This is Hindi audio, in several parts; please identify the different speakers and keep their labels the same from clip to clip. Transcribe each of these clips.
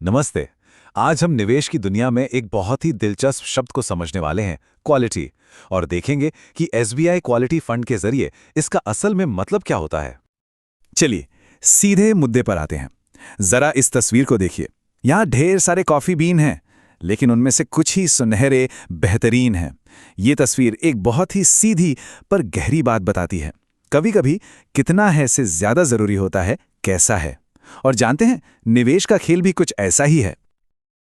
Speaker 1: नमस्ते। आज हम निवेश की दुनिया में एक बहुत ही दिलचस्प शब्द को समझने वाले हैं, क्वालिटी, और देखेंगे कि एसबीआई क्वालिटी फंड के जरिए इसका असल में मतलब क्या होता है।
Speaker 2: चलिए सीधे मुद्दे पर आते हैं। जरा इस तस्वीर को देखिए। यहाँ ढेर सारे कॉफी बीन हैं, लेकिन उनमें से कुछ ही सुनहरे बेहतरीन हैं। ये तस्वीर एक बहुत ही सीधी पर गहरी बात बताती है। कभी कभी कितना है से ज्यादा जरूरी होता है कैसा है। और जानते हैं, निवेश का खेल भी कुछ ऐसा ही है।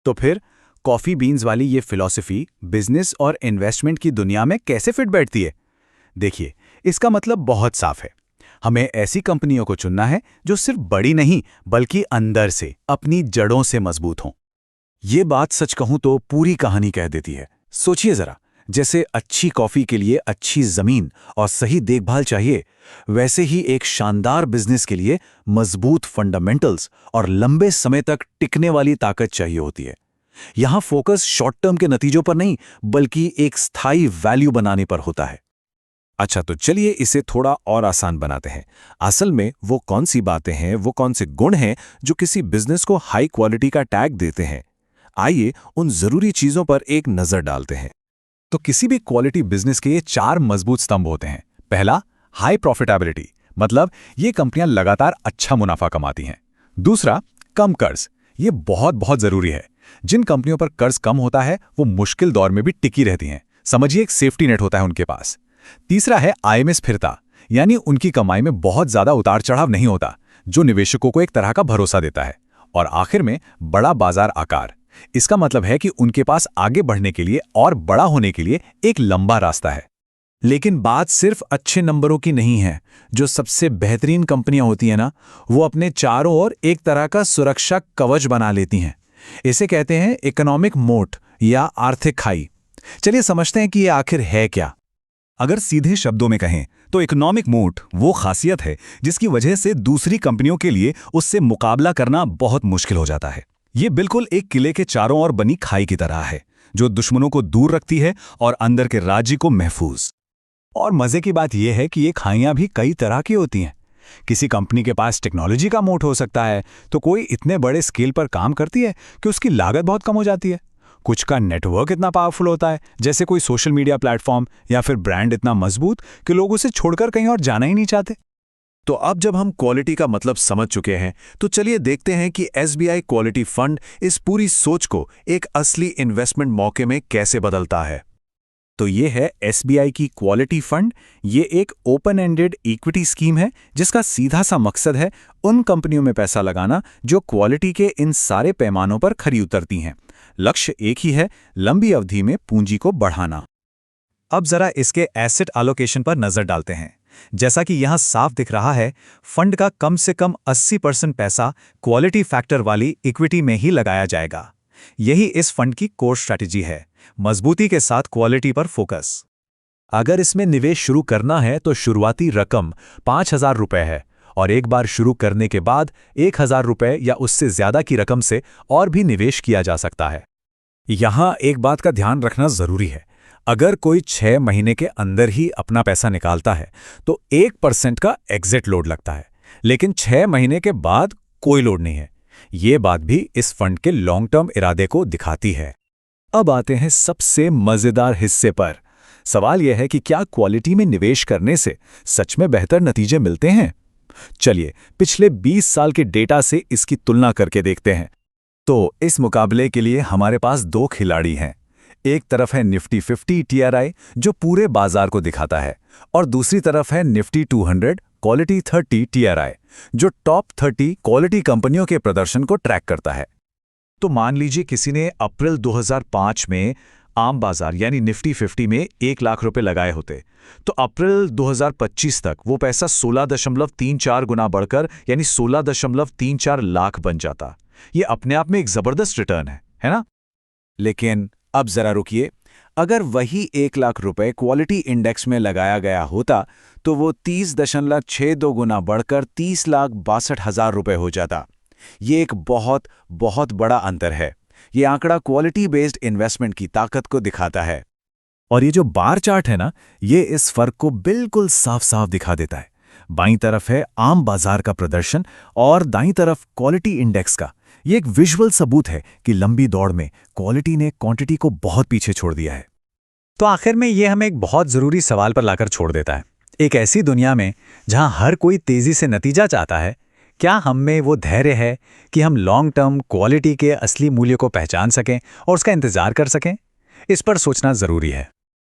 Speaker 2: तो फिर कॉफी बीन्स वाली ये फिलॉसफी बिजनेस और इन्वेस्टमेंट की दुनिया में कैसे फिट बैठती है? देखिए, इसका मतलब बहुत साफ है। हमें ऐसी कंपनियों को चुनना है जो सिर्फ बड़ी नहीं बल्कि अंदर से, अपनी जड़ों से मजबूत हों। ये बात सच कहूं तो पूरी कहानी कह देती है। सोचिए जरा, जैसे अच्छी कॉफी के लिए अच्छी जमीन और सही देखभाल चाहिए, वैसे ही एक शानदार बिजनेस के लिए मजबूत फंडामेंटल्स और लंबे समय तक टिकने वाली ताकत चाहिए होती है। यहां फोकस शॉर्ट टर्म के नतीजों पर नहीं, बल्कि एक स्थायी वैल्यू बनाने पर होता है। अच्छा, तो चलिए इसे थोड़ा और आसान बनाते हैं। असल में वो कौन सी बातें हैं, वो कौन से गुण हैं जो किसी बिजनेस को हाई क्वालिटी का टैग देते हैं? आइए उन जरूरी चीजों पर एक नजर डालते हैं। तो किसी भी क्वालिटी बिजनेस के ये 4 मजबूत स्तंभ होते हैं। पहला, हाई प्रॉफिटेबिलिटी, मतलब ये कंपनियां लगातार अच्छा मुनाफा कमाती हैं। दूसरा, कम कर्ज, ये बहुत बहुत जरूरी है। जिन कंपनियों पर कर्ज कम होता है वो मुश्किल दौर में भी टिकी रहती हैं। समझिए, एक सेफ्टी नेट होता है उनके पास। तीसरा है आय में स्थिरता, यानी उनकी कमाई में बहुत ज्यादा उतार चढ़ाव नहीं होता, जो निवेशकों को एक तरह का भरोसा देता है। और आखिर में बड़ा बाजार आकार, इसका मतलब है कि उनके पास आगे बढ़ने के लिए और बड़ा होने के लिए एक लंबा रास्ता है। लेकिन बात सिर्फ अच्छे नंबरों की नहीं है। जो सबसे बेहतरीन कंपनियां होती हैं ना, वो अपने चारों ओर एक तरह का सुरक्षा कवच बना लेती हैं। इसे कहते हैं इकोनॉमिक मोट या आर्थिक खाई। चलिए समझते हैं कि ये आखिर है क्या। अगर सीधे शब्दों में कहें तो इकोनॉमिक मोट वो खासियत है जिसकी वजह से दूसरी कंपनियों के लिए उससे मुकाबला करना बहुत मुश्किल हो जाता है। ये बिल्कुल एक किले के चारों ओर बनी खाई की तरह है, जो दुश्मनों को दूर रखती है और अंदर के राज्य को महफूज। और मजे की बात यह है कि ये खाइयां भी कई तरह की होती हैं। किसी कंपनी के पास टेक्नोलॉजी का मोट हो सकता है, तो कोई इतने बड़े स्केल पर काम करती है कि उसकी लागत बहुत कम हो जाती है। कुछ का नेटवर्क इतना पावरफुल होता है, जैसे कोई सोशल मीडिया प्लेटफॉर्म, या फिर ब्रांड इतना मजबूत कि लोग उसे छोड़कर कहीं और जाना ही नहीं चाहते। तो अब जब हम क्वालिटी का मतलब समझ चुके हैं, तो चलिए देखते हैं कि एसबीआई क्वालिटी फंड इस पूरी सोच को एक असली इन्वेस्टमेंट मौके में कैसे बदलता है। तो ये है एसबीआई की क्वालिटी फंड। ये एक ओपन एंडेड इक्विटी स्कीम है जिसका सीधा सा मकसद है उन कंपनियों में पैसा लगाना जो क्वालिटी के इन सारे पैमानों पर खरी उतरती हैं। लक्ष्य एक ही है, लंबी अवधि में पूंजी को बढ़ाना। अब जरा इसके एसेट एलोकेशन पर नजर डालते हैं। जैसा कि यहां साफ दिख रहा है, फंड का कम से कम 80% पैसा क्वालिटी फैक्टर वाली इक्विटी में ही लगाया जाएगा। यही इस फंड की कोर स्ट्रैटेजी है, मजबूती के साथ क्वालिटी पर फोकस। अगर इसमें निवेश शुरू करना है तो शुरुआती रकम 5,000 रुपए है, और एक बार शुरू करने के बाद 1,000 रुपए या उससे ज्यादा की रकम से और भी निवेश किया जा सकता है। यहां एक बात का ध्यान रखना जरूरी है। अगर कोई 6 महीने के अंदर ही अपना पैसा निकालता है तो 1% का एग्जिट लोड लगता है, लेकिन 6 महीने के बाद कोई लोड नहीं है। ये बात भी इस फंड के लॉन्ग टर्म इरादे को दिखाती है। अब आते हैं सबसे मजेदार हिस्से पर। सवाल यह है कि क्या क्वालिटी में निवेश करने से सच में बेहतर नतीजे मिलते हैं? चलिए पिछले 20 साल के डेटा से इसकी तुलना करके देखते हैं। तो इस मुकाबले के लिए हमारे पास 2 खिलाड़ी हैं। एक तरफ है निफ्टी 50 टीआरआई जो पूरे बाजार को दिखाता है, और दूसरी तरफ है निफ्टी 200 क्वालिटी 30 टीआरआई जो टॉप 30 क्वालिटी कंपनियों के प्रदर्शन को ट्रैक करता है। तो मान लीजिए किसी ने अप्रैल 2005 में आम बाजार यानी निफ्टी 50 में 1 लाख रुपए लगाए होते, तो अप्रैल 2025 तक वो पैसा 16.34 गुना बढ़कर यानी 16.34 लाख बन जाता। ये अपने आप में एक जबरदस्त रिटर्न है ना? लेकिन अब जरा रुकिए, अगर वही 1 लाख रुपए क्वालिटी इंडेक्स में लगाया गया होता तो वो 30.62 गुना बढ़कर 30,62,000 रुपए हो जाता। ये एक बहुत बहुत बड़ा अंतर है। ये आंकड़ा क्वालिटी बेस्ड इन्वेस्टमेंट की ताकत को दिखाता है। और ये जो बार चार्ट है ना, ये इस फर्क को बिल्कुल साफ साफ दिखा देता है। बाईं तरफ है आम बाजार का प्रदर्शन और दाईं तरफ क्वालिटी इंडेक्स का, ये एक विजुअल सबूत है कि लंबी दौड़ में क्वालिटी ने क्वांटिटी को बहुत पीछे छोड़ दिया है।
Speaker 3: तो आखिर में ये हमें एक बहुत ज़रूरी सवाल पर लाकर छोड़ देता है। एक ऐसी दुनिया में जहां हर कोई तेज़ी से नतीजा चाहता है, क्या हम में वो धैर्य है कि हम लॉन्ग टर्म क्वालिटी के असली मूल्य को पहचान सकें और उसका इंतज़ार कर सकें? इस पर सोचना ज़रूरी है।